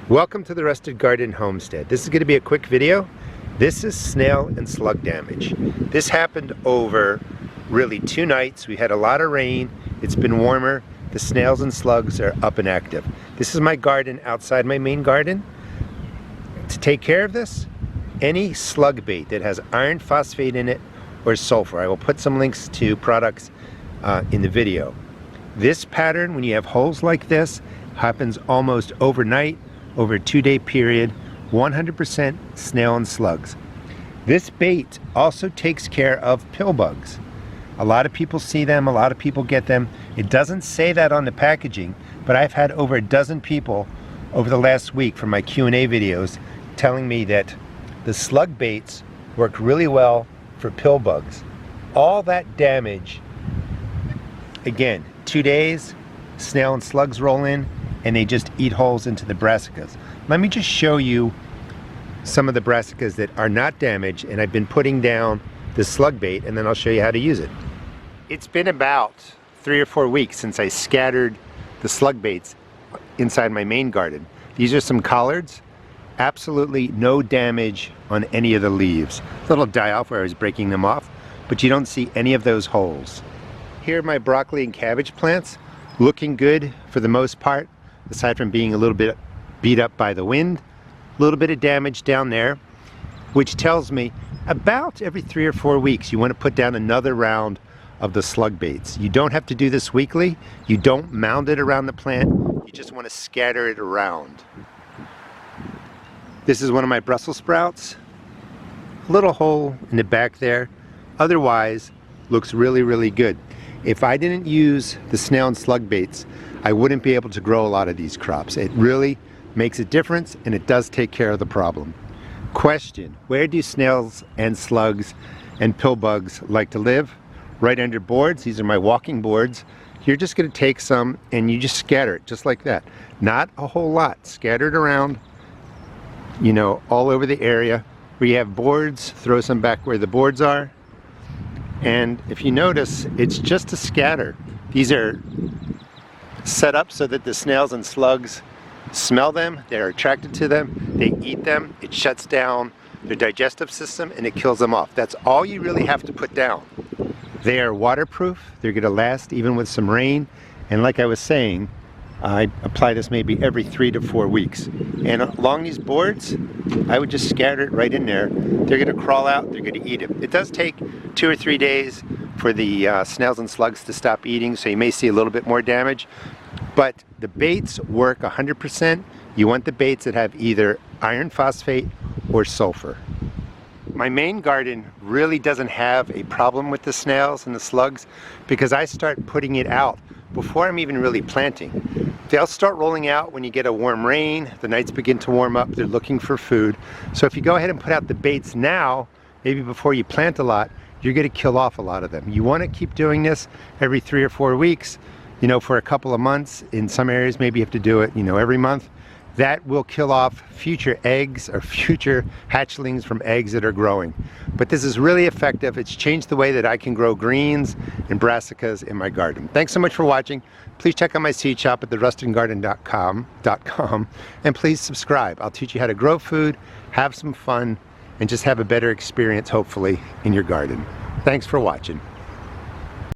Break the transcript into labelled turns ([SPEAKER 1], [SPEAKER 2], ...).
[SPEAKER 1] Welcome to the Rusted Garden Homestead. This is going to be a quick video. This is snail and slug damage. This happened over really 2 nights. We had a lot of rain. It's been warmer. The snails and slugs are up and active. This is my garden outside my main garden. To take care of this, any slug bait that has iron phosphate in it or sulfur, I will put some links to products in the video. This pattern, when you have holes like this, happens almost overnight, over a 2-day period, 100% snail and slugs. This bait also takes care of pill bugs. A lot of people see them, a lot of people get them. It doesn't say that on the packaging, but I've had over a dozen people over the last week from my Q&A videos telling me that the slug baits work really well for pill bugs. All that damage, again, 2 days, snail and slugs roll in, and they just eat holes into the brassicas. Let me just show you some of the brassicas that are not damaged, and I've been putting down the slug bait, and then I'll show you how to use it. It's been about 3 or 4 weeks since I scattered the slug baits inside my main garden. These are some collards. Absolutely no damage on any of the leaves. A little die-off where I was breaking them off, but you don't see any of those holes. Here are my broccoli and cabbage plants, looking good for the most part, aside from being a little bit beat up by the wind. A little bit of damage down there, which tells me about every 3 or 4 weeks you want to put down another round of the slug baits. You don't have to do this weekly. You don't mound it around the plant. You just want to scatter it around. This is one of my Brussel sprouts. A little hole in the back there. Otherwise, looks really, really good. If I didn't use the snail and slug baits, I wouldn't be able to grow a lot of these crops. It really makes a difference, and it does take care of the problem. Question: where do snails and slugs and pill bugs like to live? Right under boards. These are my walking boards. You're just going to take some and you just scatter it just like that. Not a whole lot. Scattered around, you know, all over the area. Where you have boards, throw some back where the boards are. And if you notice, it's just a scatter. These are set up so that the snails and slugs smell them, they're attracted to them, they eat them, it shuts down their digestive system and it kills them off. That's all you really have to put down. They are waterproof, they're going to last even with some rain, and like I was saying, I apply this maybe every 3 to 4 weeks. And along these boards, I would just scatter it right in there. They're going to crawl out, they're going to eat it. It does take 2 or 3 days for the snails and slugs to stop eating, so you may see a little bit more damage. But the baits work 100%. You want the baits that have either iron phosphate or sulfur. My main garden really doesn't have a problem with the snails and the slugs because I start putting it out before I'm even really planting. They'll start rolling out when you get a warm rain, the nights begin to warm up, they're looking for food. So if you go ahead and put out the baits now, maybe before you plant a lot, you're going to kill off a lot of them. You want to keep doing this every 3 or 4 weeks, you know, for a couple of months. In some areas maybe you have to do it, you know, every month. That will kill off future eggs or future hatchlings from eggs that are growing. But this is really effective. It's changed the way that I can grow greens and brassicas in my garden. Thanks so much for watching. Please check out my seed shop at therustedgarden.com, and please subscribe. I'll teach you how to grow food, have some fun, and just have a better experience, hopefully, in your garden. Thanks for watching.